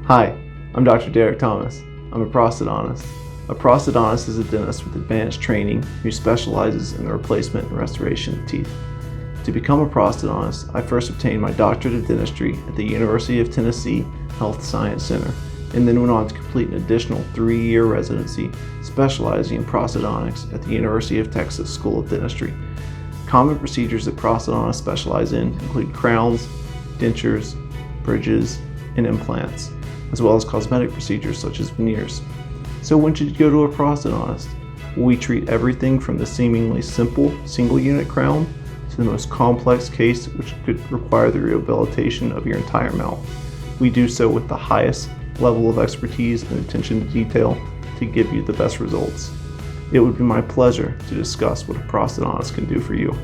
Hi, I'm Dr. Derek Thomas. I'm a prosthodontist. A prosthodontist is a dentist with advanced training who specializes in the replacement and restoration of teeth. To become a prosthodontist, I first obtained my doctorate of dentistry at the University of Tennessee Health Science Center, and then went on to complete an additional 3-year residency specializing in prosthodontics at the University of Texas School of Dentistry. Common procedures that prosthodontists specialize in include crowns, dentures, bridges, and implants, as well as cosmetic procedures such as veneers. So when should you go to a prosthodontist? We treat everything from the seemingly simple single-unit crown to the most complex case which could require the rehabilitation of your entire mouth. We do so with the highest level of expertise and attention to detail to give you the best results. It would be my pleasure to discuss what a prosthodontist can do for you.